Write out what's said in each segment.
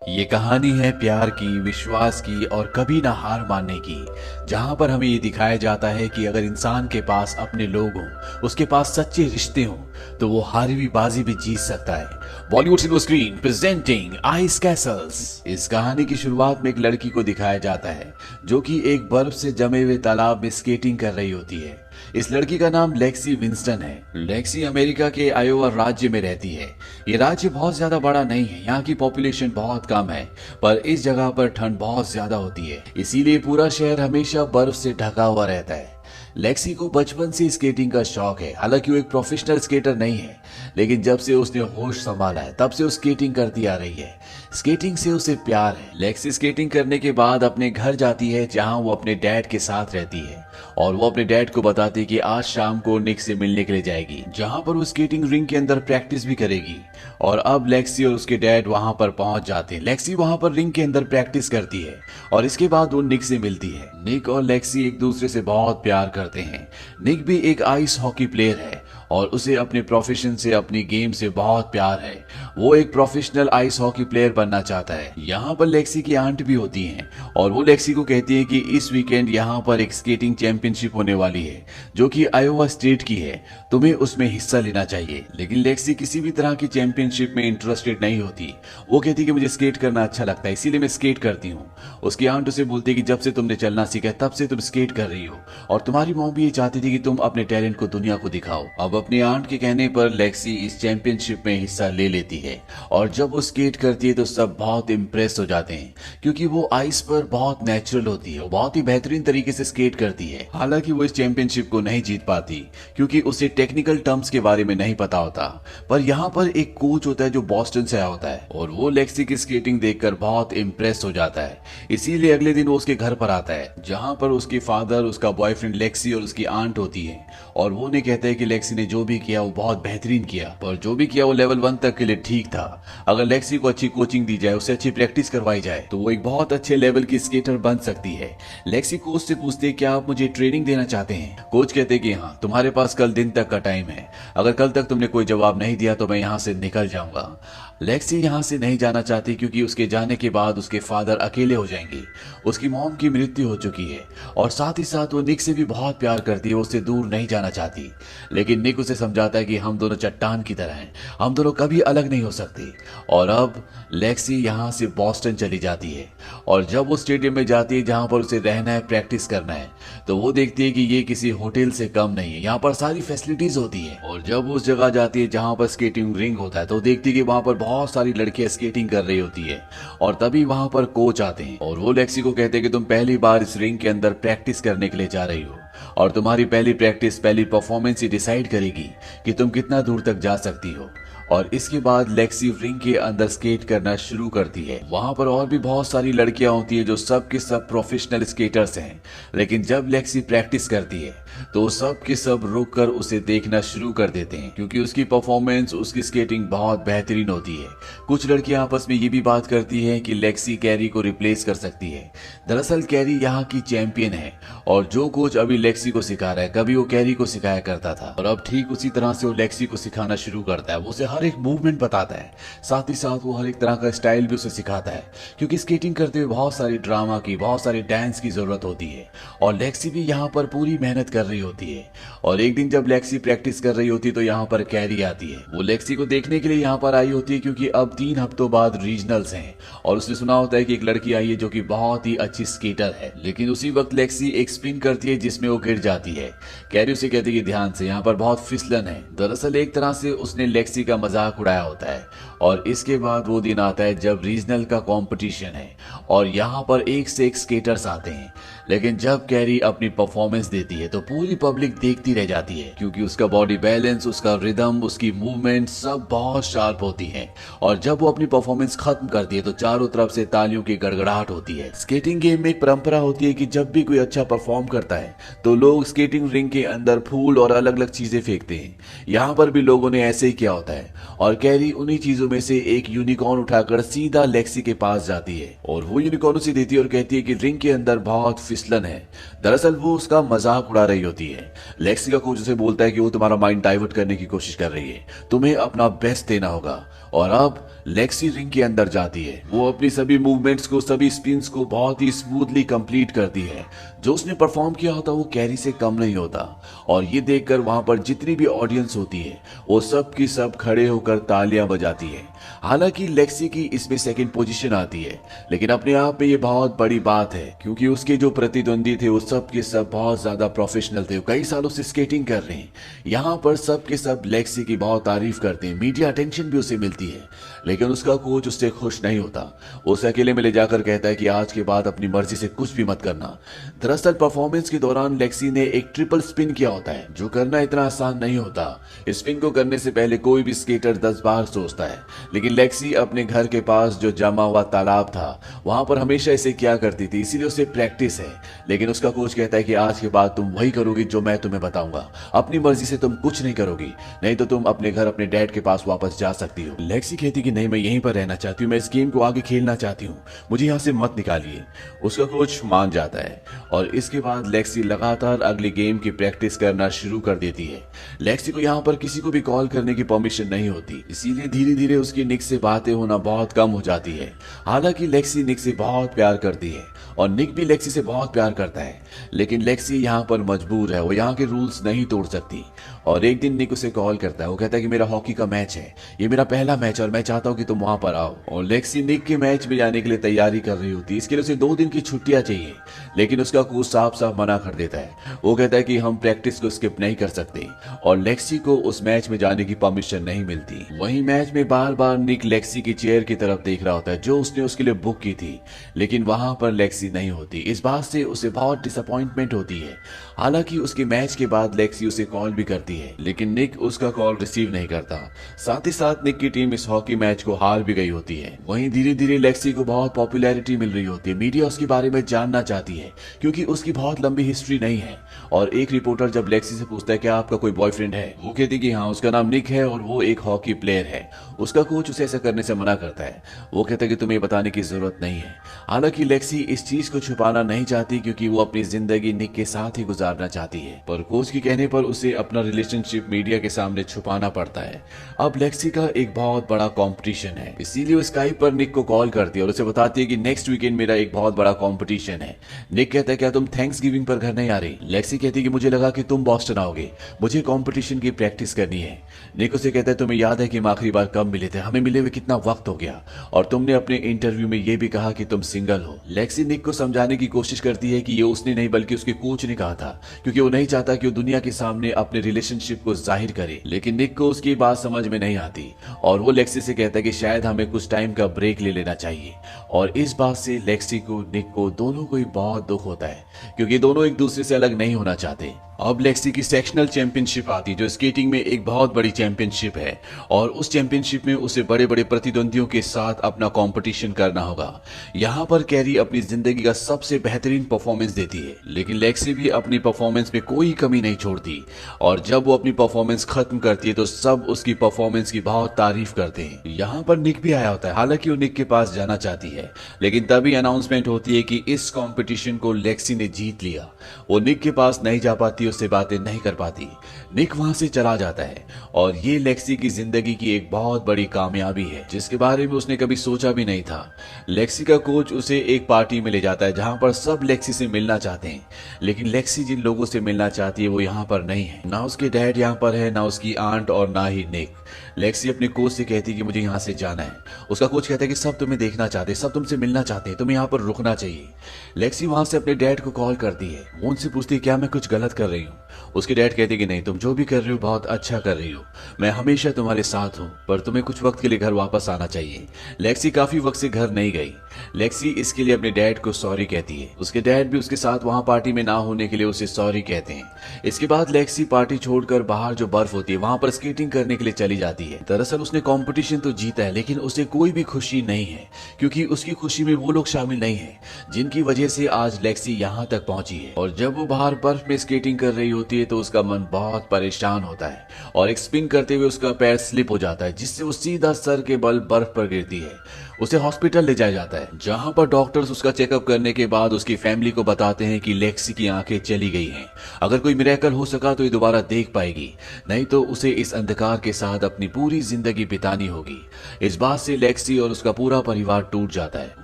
ये कहानी है प्यार की, विश्वास की और कभी ना हार मानने की। जहां पर हमें ये दिखाया जाता है कि अगर इंसान के पास अपने लोग हों, उसके पास सच्चे रिश्ते हों, तो वो हारी हुई बाजी भी जीत सकता है। Bollywood silver screen presenting ice Castle's. इस कहानी की शुरुआत में एक लड़की को दिखाया जाता है जो कि एक बर्फ से जमे हुए तालाब में स्केटिंग कर रही होती है। इस लड़की का नाम लेक्सी विंस्टन है। लेक्सी अमेरिका के आयोवा राज्य में रहती है। ये राज्य बहुत ज्यादा बड़ा नहीं है, यहाँ की पॉपुलेशन बहुत कम है, पर इस जगह पर ठंड बहुत ज्यादा होती है, इसीलिए पूरा शहर हमेशा बर्फ से ढका हुआ रहता है। लेक्सी को बचपन से स्केटिंग का शौक है। हालांकि वो एक प्रोफेशनल स्केटर नहीं है, लेकिन जब से उसने होश संभाला है तब से वो स्केटिंग करती आ रही है। स्केटिंग से उसे प्यार है। लेक्सी स्केटिंग करने के बाद अपने घर जाती है, जहां वो अपने डैड के साथ रहती है, और वो अपने डैड को बताती है कि आज शाम को निक से मिलने के लिए जाएगी, जहां पर वो स्केटिंग रिंग के अंदर प्रैक्टिस भी करेगी। और अब लेक्सी और उसके डैड वहां पर पहुंच जाते हैं। लेक्सी वहां पर रिंग के अंदर प्रैक्टिस करती है और इसके बाद वो निक से मिलती है। निक और लेक्सी एक दूसरे से बहुत प्यार करते हैं। निक भी एक आइस हॉकी प्लेयर है और उसे अपने प्रोफेशन से, अपनी गेम से बहुत प्यार है। वो एक प्रोफेशनल आइस हॉकी प्लेयर बनना चाहता है। यहाँ पर लेक्सी की आंट भी होती हैं और वो लेक्सी को कहती है कि इस वीकेंड यहाँ पर एक स्केटिंग चैंपियनशिप होने वाली है जो कि आयोवा स्टेट की है, तुम्हें उसमें हिस्सा लेना चाहिए। लेकिन लेक्सी किसी भी तरह की चैंपियनशिप में इंटरेस्टेड नहीं होती। वो कहती है कि मुझे स्केट करना अच्छा लगता है, इसीलिए मैं स्केट करती हूँ। उसकी आंट उसे बोलती है कि जब से तुमने चलना सीखा है तब से तुम स्केट कर रही हो, और तुम्हारी मॉम भी ये चाहती थी कि तुम अपने टैलेंट को दुनिया को दिखाओ। अब अपनी आंट के कहने पर लेक्सी इस चैंपियनशिप में हिस्सा ले लेती है, और जब वो स्केट करती है तो सब बहुत इम्प्रेस हो जाते हैं, क्योंकि वो आइस पर बहुत नेचुरल होती है, वो बहुत ही बेहतरीन तरीके से स्केट करती है। हालांकि वो इस चैंपियनशिप को नहीं जीत पाती क्योंकि उसे टेक्निकल टर्म्स के बारे में नहीं पता होता। पर यहाँ पर एक कोच होता है जो बॉस्टन से आया होता है, और वो लेक्सी की स्केटिंग देखकर बहुत इम्प्रेस हो जाता है। इसीलिए अगले दिन वो उसके घर पर आता है, जहाँ पर उसके फादर, उसका बॉयफ्रेंड लेक्सी और उसकी आंट होती है। और वो उन्हें कहता है कि लेक्सी ने जो भी किया वो बहुत बेहतरीन किया, पर जो भी किया वो लेवल 1 तक के लिए ठीक था। अगर लेक्सी को अच्छी कोचिंग दी जाए, उसे अच्छी प्रैक्टिस करवाई जाए, तो वो एक बहुत अच्छे लेवल की स्केटर बन सकती है। लेक्सी कोच से पूछते हैं, क्या आप मुझे ट्रेनिंग देना चाहते हैं? कोच कहते हैं कि हाँ, तुम्हारे पास कल दिन तक का टाइम है। अगर कल तक तुमने कोई जवाब नहीं दिया तो मैं यहाँ से निकल जाऊंगा। लेक्सी यहाँ से नहीं जाना चाहती क्योंकि उसके जाने के बाद उसके फादर अकेले हो जाएंगे। उसकी मॉम की मृत्यु हो चुकी है, और साथ ही साथ वो निक से भी बहुत प्यार करती है, वो उससे दूर नहीं जाना चाहती। लेकिन निक उसे समझाता है कि हम दोनों चट्टान की तरह हैं, हम दोनों कभी अलग नहीं हो सकते। और अब लेक्सी यहाँ से बॉस्टन चली जाती है, और जब वो स्टेडियम में जाती है जहाँ पर उसे रहना है, प्रैक्टिस करना है, तो वो देखती है कि ये किसी होटल से कम नहीं है, यहाँ पर सारी फैसिलिटीज होती है। और जब वो उस जगह जाती है जहाँ पर स्केटिंग रिंग होता है, तो देखती है कि वहाँ पर बहुत सारी लड़कियां स्केटिंग कर रही होती है। और तभी वहां पर कोच आते हैं और वो लेक्सी को कहते हैं कि तुम पहली बार इस रिंग के अंदर प्रैक्टिस करने के लिए जा रही हो, और तुम्हारी पहली प्रैक्टिस, पहली परफॉर्मेंस ही डिसाइड करेगी कि तुम कितना दूर तक जा सकती हो। और इसके बाद लेक्सी रिंग के अंदर स्केट करना शुरू करती है। वहां पर और भी बहुत सारी लड़कियां होती है जो सब के सब प्रोफेशनल स्केटर्स हैं। लेकिन जब लेक्सी प्रैक्टिस करती है तो सब के सब रुक कर उसे देखना शुरू कर देते हैं, क्योंकि उसकी परफॉर्मेंस, उसकी स्केटिंग बहुत बेहतरीन होती है। कुछ लड़कियां आपस में ये भी बात करती हैं कि लेक्सी कैरी को रिप्लेस कर सकती है। दरअसल कैरी यहाँ की चैंपियन है, और जो कोच अभी लेक्सी को सिखा रहा है, कभी वो कैरी को सिखाया करता था, और अब ठीक उसी तरह से वो लेक्सी को सिखाना शुरू करता है। वो उसे हर एक मूवमेंट बताता है, साथ ही साथ वो हर एक तरह का स्टाइल भी उसे सिखाता है, क्योंकि स्केटिंग करते हुए बहुत सारी ड्रामा की, बहुत सारी डांस की जरूरत होती है। और लेक्सी भी यहाँ पर पूरी मेहनत कर रही होती है। और एक दिन जब लेक्सी प्रैक्टिस कर रही होती है तो यहाँ पर कैरी आती है। वो लेक्सी को देखने के लिए यहाँ पर आई होती है, क्योंकि अब 3 हफ्तों बाद रीजनल्स हैं, और उसने सुना होता है कि एक लड़की आई है जो कि बहुत ही अच्छी स्केटर है। लेकिन उसी वक्त लेक्सी एक स्पिन करती है जिसमें वो गिर जाती है। कैरी उसे कहती है कि ध्यान से, यहाँ पर बहुत फिसलन है। दरअसल एक तरह से उसने लेक्सी का मजाक उड़ाया होता है। और इसके बाद वो दिन आता है जब रीजनल का कंपटीशन है, और यहाँ पर एक से एक स्केटर्स आते हैं। लेकिन जब कैरी अपनी परफॉर्मेंस देती है तो पूरी पब्लिक देखती रह जाती है, क्योंकि उसका बॉडी बैलेंस, उसका रिदम, उसकी मूवमेंट सब बहुत शार्प होती है। और जब वो अपनी परफॉर्मेंस खत्म करती है तो चारों तरफ से तालियों की गड़गड़ाहट होती है। स्केटिंग गेम में एक परंपरा होती है कि जब भी कोई अच्छा परफॉर्म करता है तो लोग स्केटिंग रिंग के अंदर फूल और अलग अलग चीजें फेंकते हैं। यहाँ पर भी लोगों ने ऐसे ही किया होता है, और कैरी उन्हीं चीजों में से एक यूनिकॉर्न उठाकर सीधा लेक्सी के पास जाती है, और वो यूनिकॉर्न उसे देती है और कहती है कि रिंग के अंदर बहुत फिसलन है। दरअसल वो उसका मजाक उड़ा रही होती है। लेक्सी का कोच उसे बोलता है कि वो तुम्हारा माइंड डाइवर्ट करने की कोशिश कर रही है, तुम्हें अपना बेस्ट देना होगा। और अब लेक्सी रिंग के अंदर जाती है। वो अपनी सभी मूवमेंट्स को, सभी स्पिन्स को बहुत ही स्मूथली कंप्लीट करती है। जो उसने परफॉर्म किया होता वो कैरी से कम नहीं होता। और ये देखकर वहां पर जितनी भी ऑडियंस होती है वो सब की सब खड़े होकर तालियां बजाती है। हालांकि लेक्सी की इसमें सेकंड पोजीशन आती है, लेकिन अपने आप में ये बहुत बड़ी बात है, क्योंकि उसके जो प्रतिद्वंदी थे वो सब के सब बहुत ज्यादा प्रोफेशनल थे। वो कई सालों से स्केटिंग कर रहे हैं। यहाँ पर सब के सब लेक्सी की बहुत तारीफ करते हैं, मीडिया अटेंशन भी उसे मिलती है, लेकिन उसका कोच उससे खुश नहीं होता। उसे अकेले में ले जाकर कहता है कि आज के बाद अपनी मर्जी से कुछ भी मत करना। दरअसल परफॉर्मेंस के दौरान लेक्सी ने एक ट्रिपल स्पिन किया होता है, जो करना इतना आसान नहीं होता। स्पिन को करने से पहले कोई भी स्केटर 10 बार सोचता है, लेकिन लेक्सी अपने घर के पास जो जमा हुआ तालाब था वहां पर हमेशा इसे किया करती थी, इसीलिए उसे प्रैक्टिस है। लेकिन उसका कोच कहता है कि आज के बाद तुम वही करोगी जो मैं तुम्हें बताऊंगा, अपनी मर्जी से तुम कुछ नहीं करोगी, नहीं तो तुम अपने घर अपने डैड के पास वापस जा सकती हो। लेक्सी कहती कि नहीं, मैं यहीं पर रहना चाहती हूँ, मैं इस गेम को आगे खेलना चाहती हूँ, मुझे यहाँ से मत निकालिए। उसका कोच मान जाता है और इसके बाद लेक्सी लगातार अगली गेम की प्रैक्टिस करना शुरू कर देती है। लेक्सी को यहाँ पर किसी को भी कॉल करने की परमिशन नहीं होती, इसीलिए धीरे धीरे उसकी निक से बातें होना बहुत कम हो जाती है। हालांकि लेक्सी निक से बहुत प्यार करती है और निक भी लेक्सी से बहुत प्यार करता है, लेकिन लेक्सी यहाँ पर मजबूर है, वो यहाँ के रूल्स नहीं तोड़ सकती। और एक दिन निक उसे कॉल करता है, वो कहता है कि मेरा हॉकी का मैच है, ये मेरा पहला मैच और मैं चाहता हूँ कि तुम वहां पर आओ। और लेक्सी निक के मैच में जाने के लिए तैयारी कर रही होती है, इसके लिए उसे 2 दिन की छुट्टियां चाहिए, लेकिन उसका कोच साफ साफ मना कर देता है। वो कहता है कि हम प्रैक्टिस को स्किप नहीं कर सकते और लेक्सी को उस मैच में जाने की परमिशन नहीं मिलती। वहीं मैच में बार बार निक लेक्सी की चेयर की तरफ देख रहा होता है जो उसने उसके लिए बुक की थी, लेकिन वहां पर लेक्सी नहीं होती। इस बात से उसे बहुत डिसअपॉइंटमेंट होती है। हालांकि उसके मैच के बाद लेक्सी उसे कॉल भी करती है, लेकिन निक उसका कॉल रिसीव नहीं करता। साथ ही साथ निक की टीम इस हॉकी मैच को हार भी गई होती है। वहीं धीरे धीरे लेक्सी को बहुत पॉपुलैरिटी मिल रही होती है, मीडिया उसके बारे में जानना चाहती है क्योंकि उसकी बहुत लंबी हिस्ट्री नहीं है। और एक रिपोर्टर जब लेक्सी से पूछता है क्या आपका कोई बॉयफ्रेंड है, वो कहती कि हाँ, उसका नाम निक है और वो एक हॉकी प्लेयर है। उसका कोच उसे ऐसा करने से मना करता है, वो कहता है कि तुम्हें बताने की जरूरत नहीं है। हालांकि लेक्सी इस चीज को छुपाना नहीं चाहती क्योंकि वो अपनी जिंदगी निक के साथ ही गुजारना चाहती है, पर कोच के कहने पर उसे अपना रिलेशनशिप मीडिया के सामने छुपाना पड़ता है। अब लेक्सी का एक बहुत बड़ा कंपटीशन है, इसीलिए वो स्काइप पर निक को कॉल करती है और उसे बताती है कि नेक्स्ट वीकेंड मेरा एक बहुत बड़ा कंपटीशन है। निक कहता है क्या तुम थैंक्सगिविंग पर घर नहीं आ रही? लेक्सी कहती है कि मुझे लगा कि तुम बॉस्टन आओगे, मुझे कंपटीशन की प्रैक्टिस करनी है। निक उसे कहता है तुम्हें याद है कि हम आखिरी बार कब मिले थे, हमें मिले हुए कितना वक्त हो गया, और तुमने अपने इंटरव्यू में ये भी कहा कि तुम सिंगल हो। लेक्सी निक को समझाने की कोशिश करती है कि ये उसने नहीं बल्कि उसके कोच ने कहा था, क्योंकि वो नहीं चाहता कि वो दुनिया के सामने अपने रिलेशनशिप को जाहिर करे। लेकिन निक को उसकी बात समझ में नहीं आती और वो लेक्सी से कहता है कि शायद हमें कुछ टाइम का ब्रेक ले लेना चाहिए। और इस बात से लेक्सी को, निक को, दोनों को ही बहुत दुख होता है क्योंकि दोनों एक दूसरे से अलग नहीं होना चाहते। अब लेक्सी की सेक्शनल चैंपियनशिप आती जो स्केटिंग में एक बहुत बड़ी चैंपियनशिप है और उस चैंपियनशिप में उसे बड़े बड़े प्रतिद्वंदियों के साथ अपना कंपटीशन करना होगा। यहाँ पर कैरी अपनी जिंदगी का सबसे बेहतरीन परफॉर्मेंस देती है, लेकिन लेक्सी भी अपनी परफॉर्मेंस में कोई कमी नहीं छोड़ती और जब वो अपनी परफॉर्मेंस खत्म करती है तो सब उसकी परफॉर्मेंस की बहुत तारीफ करते हैं। यहाँ पर निक भी आया होता है, हालांकि वो निक के पास जाना चाहती है, लेकिन तभी अनाउंसमेंट होती है कि इस कॉम्पिटिशन को लेक्सी ने जीत लिया। वो निक के पास नहीं जा पाती, उससे बातें नहीं कर पाती। निक वहां से चला जाता है और ये लेक्सी की जिंदगी की एक बहुत बड़ी कामयाबी है जिसके बारे में उसने कभी सोचा भी नहीं था। लेक्सी का कोच उसे एक पार्टी में ले जाता है जहां पर सब लेक्सी से मिलना चाहते हैं, लेकिन लेक्सी जिन लोगों से मिलना चाहती है वो यहाँ पर नहीं है। ना उसके डैड यहाँ पर है, ना उसकी आंट और ना ही निक। लेक्सी अपने कोच से कहती है कि मुझे यहाँ से जाना है। उसका कोच कहता है कि सब तुम्हें देखना चाहते हैं, सब तुमसे मिलना चाहते हैं, तुम्हें यहाँ पर रुकना चाहिए। लेक्सी वहां से अपने डैड को कॉल करती है, वो उनसे पूछती है क्या मैं कुछ गलत कर रही हूँ। उसके डैड कहते कि नहीं, तुम जो भी कर रही हो बहुत अच्छा कर रही हो, मैं हमेशा तुम्हारे साथ हूँ, पर तुम्हें कुछ वक्त के लिए घर वापस आना चाहिए। लेक्सी काफी वक्त से घर नहीं गई। लेक्सी इसके लिए अपने डैड को सॉरी कहती है। उसके डैड भी उसके साथ वहां पार्टी में ना होने के लिए उसे सॉरी कहते हैं। इसके बाद लेक्सी पार्टी छोड़कर बाहर जो बर्फ होती है वहां पर स्केटिंग करने के लिए चली जाती है। दरअसल उसने कंपटीशन तो जीता है, लेकिन उसे कोई भी खुशी नहीं है क्योंकि उसकी खुशी में वो लोग शामिल नहीं है जिनकी वजह से आज लेक्सी यहाँ तक पहुंची है। और जब वो बाहर बर्फ में स्केटिंग कर रही होती है तो उसका मन बहुत परेशान होता है और एक स्पिन करते हुए उसका पैर स्लिप हो जाता है जिससे वो सीधा सर के बल बर्फ पर गिरती है। उसे हॉस्पिटल ले जाया जाता है, जहां पर डॉक्टर्स उसका चेकअप करने के बाद उसकी फैमिली को बताते हैं कि लेक्सी की आंखें चली गई हैं। अगर कोई मिरेकल हो सका तो ये दोबारा देख पाएगी, नहीं तो उसे इस अंधकार के साथ अपनी पूरी जिंदगी बितानी होगी। इस बात से लेक्सी और उसका पूरा परिवार टूट जाता है।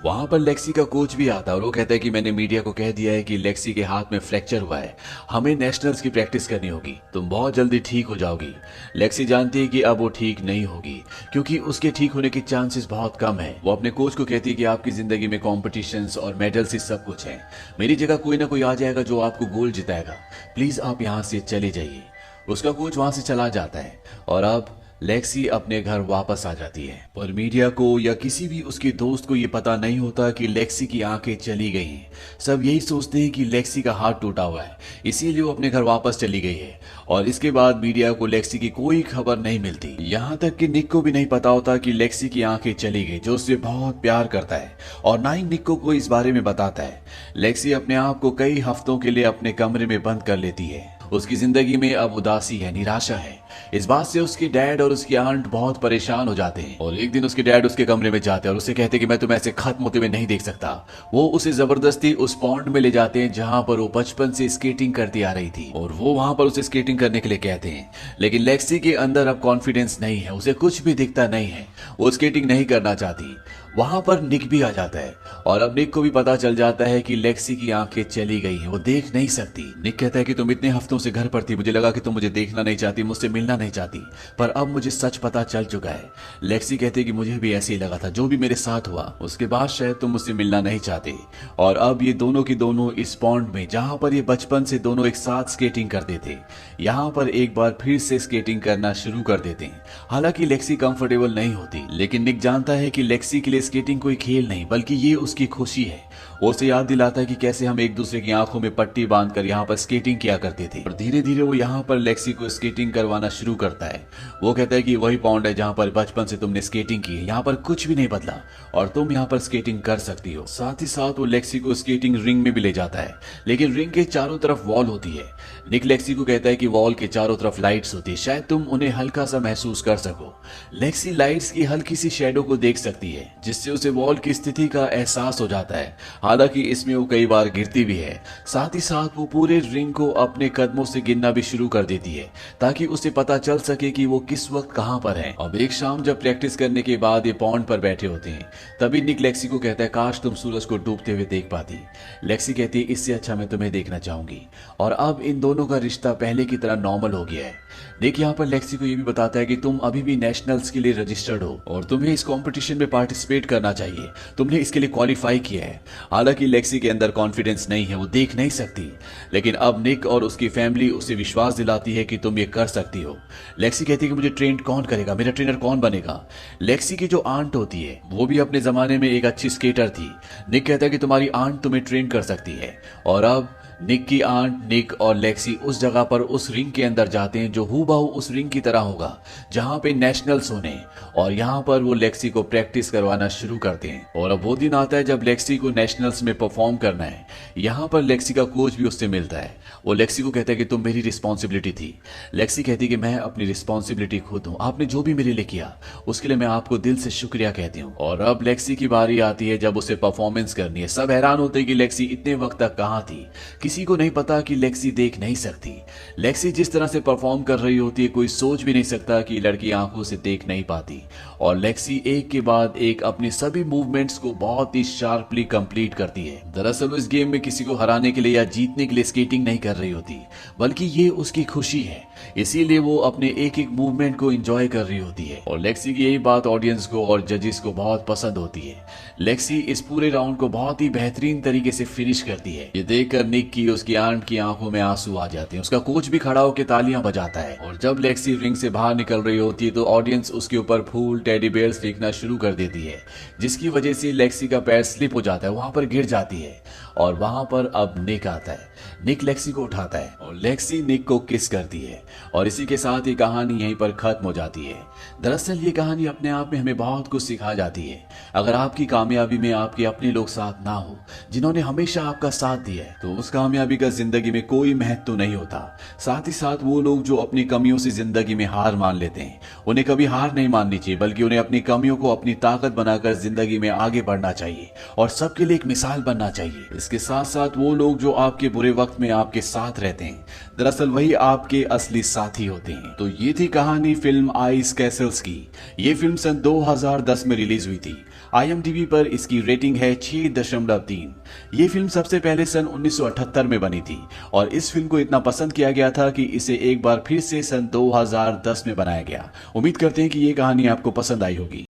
वहां पर लेक्सी का कोच भी आता है और वो कहता है कि मैंने मीडिया को कह दिया है कि लेक्सी के हाथ में फ्रैक्चर हुआ है, हमें नेशनल्स की प्रैक्टिस करनी होगी, तुम बहुत जल्दी ठीक हो जाओगी। लेक्सी जानती है कि अब वो ठीक नहीं होगी, क्योंकि उसके ठीक होने के चांसेस बहुत कम है। वो अपने कोच को कहती है कि आपकी जिंदगी में कॉम्पिटिशन्स और मेडल्स ही सब कुछ है, मेरी जगह कोई ना कोई आ जाएगा जो आपको गोल्ड जिताएगा, प्लीज आप यहाँ से चले जाइए। उसका कोच वहां से चला जाता है और अब लेक्सी अपने घर वापस आ जाती है। पर मीडिया को या किसी भी उसके दोस्त को यह पता नहीं होता कि लेक्सी की आंखें चली गई हैं। सब यही सोचते हैं कि लेक्सी का हाथ टूटा हुआ है, इसीलिए वो अपने घर वापस चली गई है। और इसके बाद मीडिया को लेक्सी की कोई खबर नहीं मिलती। यहाँ तक कि निक को भी नहीं पता होता कि लेक्सी की आंखें चली गई, जो उससे बहुत प्यार करता है और ना ही निक को इस बारे में बताता है। लेक्सी अपने आप को कई हफ्तों के लिए अपने कमरे में बंद कर लेती है। उसकी जिंदगी में अब उदासी है, निराशा है। इस बात से उसकी डैड और उसकी आंट बहुत परेशान हो जाते हैं और एक दिन उसके डैड उसके कमरे में जाते हैं और उसे कहते हैं कि मैं तुम्हें ऐसे खत्म होते हुए नहीं देख सकता। वो उसे जबरदस्ती उस पॉन्ड में ले जाते हैं जहां पर वो बचपन से स्केटिंग करती आ रही थी और वो वहां पर उसे स्केटिंग करने के लिए कहते हैं। लेकिन लेक्सी के अंदर अब कॉन्फिडेंस नहीं है, उसे कुछ भी दिखता नहीं है, वो स्केटिंग नहीं करना चाहती। वहां पर निक भी आ जाता है और अब निक को भी पता चल जाता है कि लेक्सी की आंखें चली गई हैं, वो देख नहीं सकती। निक कहता है कि तुम इतने हफ्तों से घर पर थी, मुझे लगा कि तुम मुझे देखना नहीं चाहती, मुझसे मिलना नहीं चाहती, पर अब मुझे सच पता चल चुका है। लेक्सी कहती है कि मुझे भी ऐसे ही लगा था, जो भी मेरे साथ हुआ उसके बाद शायद तुम मुझसे मिलना नहीं चाहते। और अब ये दोनों की दोनों इस पॉन्ड में, जहां पर ये बचपन से दोनों एक साथ स्केटिंग करते थे, यहाँ पर एक बार फिर से स्केटिंग करना शुरू कर देते हैं। हालांकि लेक्सी कंफर्टेबल नहीं होती, लेकिन निक जानता है कि लेक्सी के लिए स्केटिंग कोई खेल नहीं बल्कि ये उसकी खुशी है। वो उसे याद दिलाता है कि कैसे हम एक दूसरे की आंखों में पट्टी बांधकर यहाँ पर स्केटिंग किया करते थे। और धीरे धीरे वो यहाँ पर लेक्सी को स्केटिंग करवाना शुरू करता है। वो कहता है कि वही पॉन्ड है जहाँ पर बचपन से तुमने स्केटिंग की है, यहाँ पर कुछ भी नहीं बदला और तुम यहाँ पर स्केटिंग कर सकती हो। साथ ही साथ वो लेक्सी को स्केटिंग रिंग में भी ले जाता है, लेकिन रिंग के चारों तरफ वॉल होती है। निक लेक्सी को कहता है कि वॉल के चारों तरफ लाइट्स होती है, शायद तुम उन्हें हल्का सा महसूस कर सको। लेक्सी लाइट्स की हल्की सी शेडो को देख सकती है, जिससे उसे वॉल की स्थिति का एहसास हो जाता है। हालांकि इसमें वो कई बार गिरती भी है। साथ ही साथ वो पूरे रिंग को अपने कदमों से गिनना भी शुरू कर देती है, ताकि उसे पता चल सके कि वो किस वक्त कहां पर है। अब एक शाम जब प्रैक्टिस करने के बाद ये पॉन्ड पर बैठे होते हैं, तभी निक लेक्सी को कहता है काश तुम सूरज को डूबते हुए देख पाती। लेक्सी कहती है इससे अच्छा मैं तुम्हें देखना चाहूंगी। और अब इन दोनों का रिश्ता पहले की तरह नॉर्मल हो गया है। निक यहाँ पर लेक्सी को ये भी बताता है कि तुम अभी भी नेशनल्स के लिए रजिस्टर्ड हो और तुम्हें इस कंपटीशन में पार्टिसिपेट करना चाहिए, तुमने इसके लिए क्वालिफाई किया है। हालांकि लेक्सी के अंदर कॉन्फिडेंस नहीं है, वो देख नहीं सकती, लेकिन अब निक और उसकी फैमिली उसे विश्वास दिलाती है कि तुम ये कर सकती हो। लेक्सी कहती है कि मुझे ट्रेन कौन करेगा, मेरा ट्रेनर कौन बनेगा। लेक्सी की जो आंट होती है वो भी अपने जमाने में एक अच्छी स्केटर थी। निक कहता है कि तुम्हारी आंट तुम्हें ट्रेन कर सकती है। और अब निक की आंट, निक और लेक्सी उस जगह पर उस रिंग के अंदर जाते हैं जो हूबहू उस रिंग की तरह होगा जहां पे नेशनल्स होने, और यहाँ पर वो लेक्सी को प्रैक्टिस करवाना शुरू करते हैं। और अब वो दिन आता है जब लेक्सी को नेशनल्स में परफॉर्म करना है। यहाँ पर लेक्सी का कोच भी उससे मिलता है। वो लेक्सी को कहता है कि तुम मेरी रिस्पॉन्सिबिलिटी थी। लेक्सी कहती है कि मैं अपनी रिस्पॉन्सिबिलिटी खुद हूँ, आपने जो भी मेरे लिए किया उसके लिए मैं आपको दिल से शुक्रिया कहती हूँ। और अब लेक्सी की बारी आती है जब उसे परफॉर्मेंस करनी है। सब हैरान होते हैं कि लेक्सी इतने वक्त तक कहाँ थी। किसी को नहीं पता कि लेक्सी देख नहीं सकती। लेक्सी जिस तरह से परफॉर्म कर रही होती है, कोई सोच भी नहीं सकता कि लड़की आंखों से देख नहीं पाती। और लेक्सी एक के बाद एक अपनी सभी मूवमेंट्स को बहुत ही शार्पली कंप्लीट करती है। दरअसल इस गेम में किसी को हराने के लिए या जीतने के लिए स्केटिंग नहीं कर रही होती, बल्कि ये उसकी खुशी है, इसीलिए वो अपने एक एक मूवमेंट को एंजॉय कर रही होती है। और लेक्सी की यही बात ऑडियंस को और जजेस को बहुत पसंद होती है। लेक्सी इस पूरे राउंड को बहुत ही बेहतरीन तरीके से फिनिश करती है। ये देखकर निक की, उसकी आंट की आंखों में आंसू आ जाते हैं। उसका कोच भी खड़ा होकर तालियां बजाता है। और जब लेक्सी रिंग से बाहर निकल रही होती है तो ऑडियंस उसके ऊपर फूल, टेडी बेयर्स फेंकना शुरू कर देती है, जिसकी वजह से लेक्सी का पैर स्लिप हो जाता है, वहां पर गिर जाती है। और वहां पर अब निक आता है। निक लेक्सी को उठाता है और लेक्सी निक को किस करती है। और इसी के साथ ये कहानी यहीं पर खत्म हो जाती है। दरअसल ये कहानी अपने आप में हमें बहुत कुछ सिखा जाती है। अगर आपकी कामयाबी में आपके अपने लोग साथ ना हो, जिन्होंने हमेशा आपका साथ दिया है, तो उस कामयाबी का जिंदगी में कोई महत्व नहीं होता। साथ ही साथ वो लोग जो अपनी कमियों से जिंदगी में हार मान लेते हैं, उन्हें कभी हार नहीं माननी चाहिए, बल्कि उन्हें अपनी कमियों को अपनी ताकत बनाकर जिंदगी में आगे बढ़ना चाहिए और सबके लिए एक मिसाल बनना चाहिए। इसके साथ साथ वो लोग जो आपके बुरे वक्त में आपके साथ रहते हैं, दरअसल वही आपके असली साथी होते हैं। तो ये थी कहानी फिल्म आइस कैसल्स की। ये फिल्म सन 2010 में रिलीज हुई थी। IMDb पर इसकी रेटिंग है 6.3। ये फिल्म सबसे पहले सन 1978 में बनी थी और इस फिल्म को इतना पसंद किया गया था कि इसे एक बार फिर से सन 2010 में बनाया गया। उम्मीद करते हैं कि ये कहानी आपको पसंद आई होगी।